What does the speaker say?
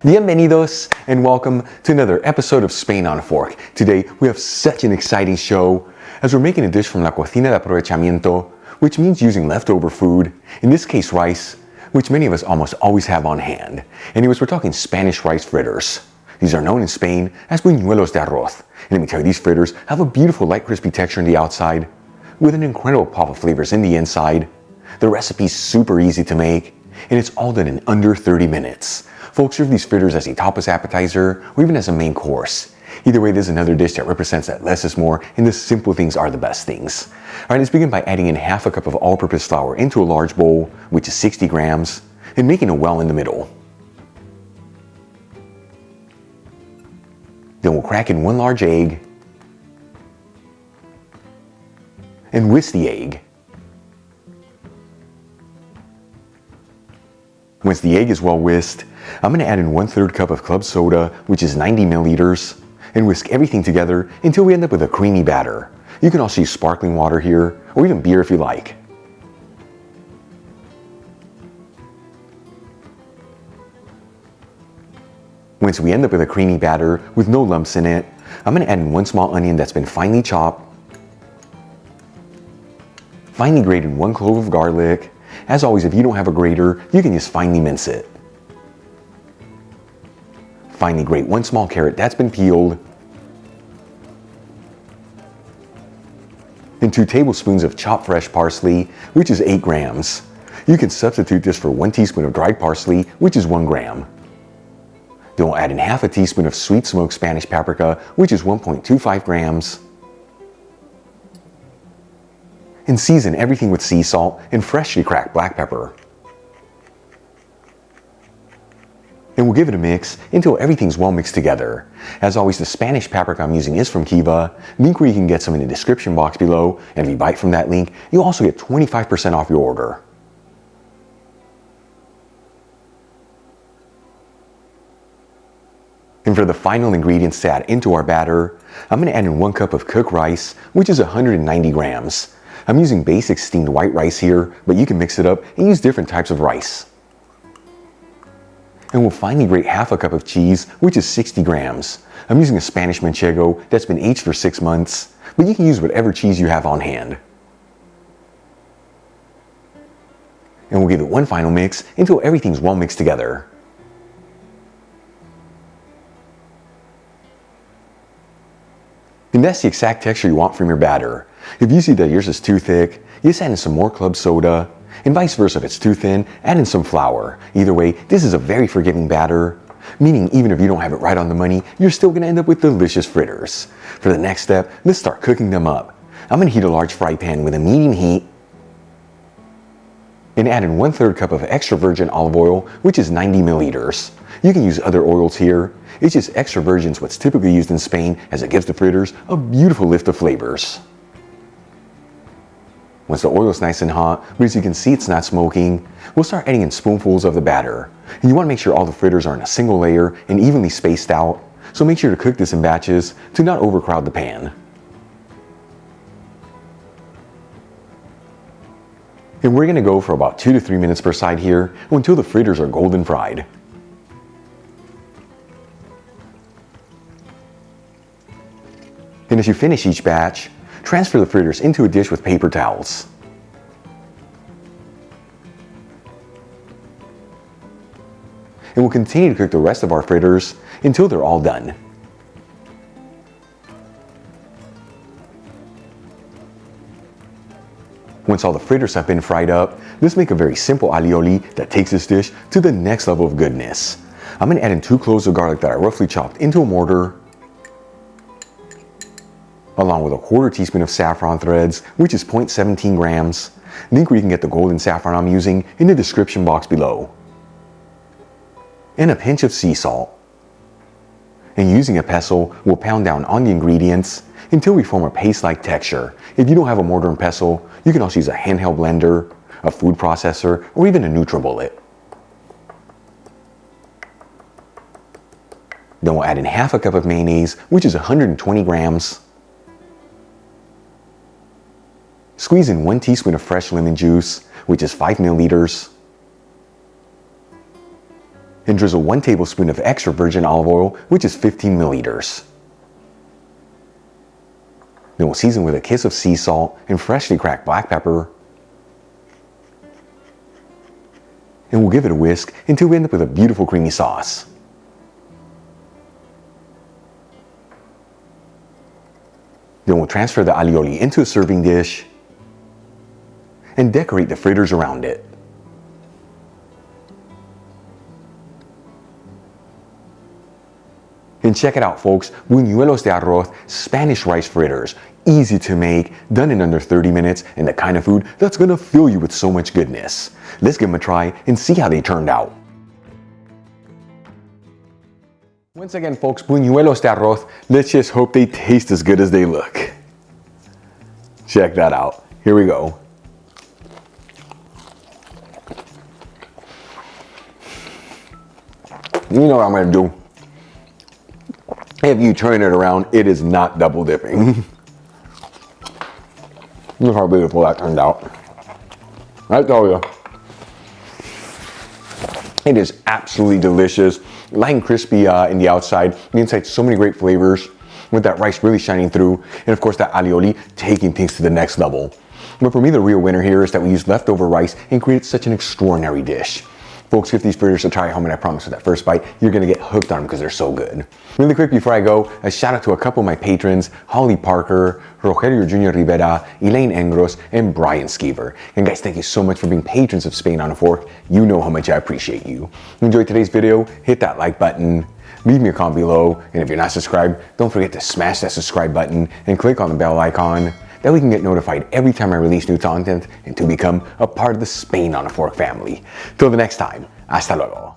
Bienvenidos and welcome to another episode of Spain on a Fork. Today we have such an exciting show as we're making a dish from la cocina de aprovechamiento, which means using leftover food, in this case rice, which many of us almost always have on hand. Anyways, we're talking Spanish rice fritters. These are known in Spain as Buñuelos de Arroz. And let me tell you, these fritters have a beautiful light crispy texture on the outside with an incredible pop of flavors in the inside. The recipe's super easy to make and it's all done in under 30 minutes. Folks serve these fritters as a tapas appetizer or even as a main course. Either way, there's another dish that represents that less is more and the simple things are the best things. Alright, let's begin by adding in half a cup of all-purpose flour into a large bowl, which is 60 grams, and making a well in the middle. Then we'll crack in one large egg and whisk the egg. Once the egg is well whisked, I'm going to add in 1/3 cup of club soda, which is 90 milliliters, and whisk everything together until we end up with a creamy batter. You can also use sparkling water here, or even beer if you like. Once we end up with a creamy batter with no lumps in it, I'm going to add in 1 small onion that's been finely chopped, finely grated 1 clove of garlic. As always, if you don't have a grater, you can just finely mince it. Finely grate 1 small carrot that's been peeled, and 2 tablespoons of chopped fresh parsley, which is 8 grams. You can substitute this for 1 teaspoon of dried parsley, which is 1 gram. Then we'll add in half a teaspoon of sweet smoked Spanish paprika, which is 1.25 grams. And season everything with sea salt and freshly cracked black pepper. And we'll give it a mix until everything's well mixed together. As always, the Spanish paprika I'm using is from Kiva, link where you can get some in the description box below, and if you buy from that link, you'll also get 25% off your order. And for the final ingredients to add into our batter, I'm going to add in 1 cup of cooked rice, which is 190 grams. I'm using basic steamed white rice here, but you can mix it up and use different types of rice. And we'll finely grate half a cup of cheese, which is 60 grams. I'm using a Spanish Manchego that's been aged for 6 months, but you can use whatever cheese you have on hand. And we'll give it one final mix until everything's well mixed together. And that's the exact texture you want from your batter. If you see that yours is too thick, you just add in some more club soda, and vice versa if it's too thin, add in some flour. Either way, this is a very forgiving batter, meaning even if you don't have it right on the money, you're still going to end up with delicious fritters. For the next step, let's start cooking them up. I'm going to heat a large fry pan with a medium heat, and add in 1/3 cup of extra virgin olive oil, which is 90 milliliters. You can use other oils here. It's just extra virgin is what's typically used in Spain as it gives the fritters a beautiful lift of flavors. Once the oil is nice and hot, but as you can see it's not smoking, we'll start adding in spoonfuls of the batter. And you want to make sure all the fritters are in a single layer and evenly spaced out, so make sure to cook this in batches to not overcrowd the pan. And we're going to go for about 2 to 3 minutes per side here until the fritters are golden fried. And as you finish each batch, transfer the fritters into a dish with paper towels. And we'll continue to cook the rest of our fritters until they're all done. Once all the fritters have been fried up, let's make a very simple alioli that takes this dish to the next level of goodness. I'm going to add in 2 cloves of garlic that I roughly chopped into a mortar, along with a 1/4 teaspoon of saffron threads, which is 0.17 grams. Link where you can get the golden saffron I'm using in the description box below. And a pinch of sea salt. And using a pestle, we'll pound down on the ingredients until we form a paste-like texture. If you don't have a mortar and pestle, you can also use a handheld blender, a food processor, or even a NutriBullet. Then we'll add in half a cup of mayonnaise, which is 120 grams. Squeeze in 1 teaspoon of fresh lemon juice, which is 5 milliliters. and drizzle 1 tablespoon of extra virgin olive oil, which is 15 milliliters. Then we'll season with a kiss of sea salt and freshly cracked black pepper. And we'll give it a whisk until we end up with a beautiful creamy sauce. Then we'll transfer the alioli into a serving dish and decorate the fritters around it. And check it out, folks, Buñuelos de Arroz Spanish rice fritters. Easy to make, done in under 30 minutes, and the kind of food that's gonna fill you with so much goodness. Let's give them a try and see how they turned out. Once again, folks, Buñuelos de Arroz, let's just hope they taste as good as they look. Check that out. Here we go. You know what I'm gonna do. If you turn it around, it is not double dipping. Look how beautiful that turned out. I tell you. It is absolutely delicious. Light and crispy in the outside. The inside, so many great flavors with that rice really shining through. And of course that alioli taking things to the next level. But for me, the real winner here is that we used leftover rice and created such an extraordinary dish. Folks, give these fritters a try at home, and I promise with that first bite, you're gonna get hooked on them because they're so good. Really quick before I go, a shout out to a couple of my patrons, Holly Parker, Rogelio Jr. Rivera, Elaine Engros, and Brian Skeever. And guys, thank you so much for being patrons of Spain on a Fork. You know how much I appreciate you. If you enjoyed today's video, hit that like button, leave me a comment below, and if you're not subscribed, don't forget to smash that subscribe button and click on the bell icon. That we can get notified every time I release new content and to become a part of the Spain on a Fork family. Till the next time, hasta luego.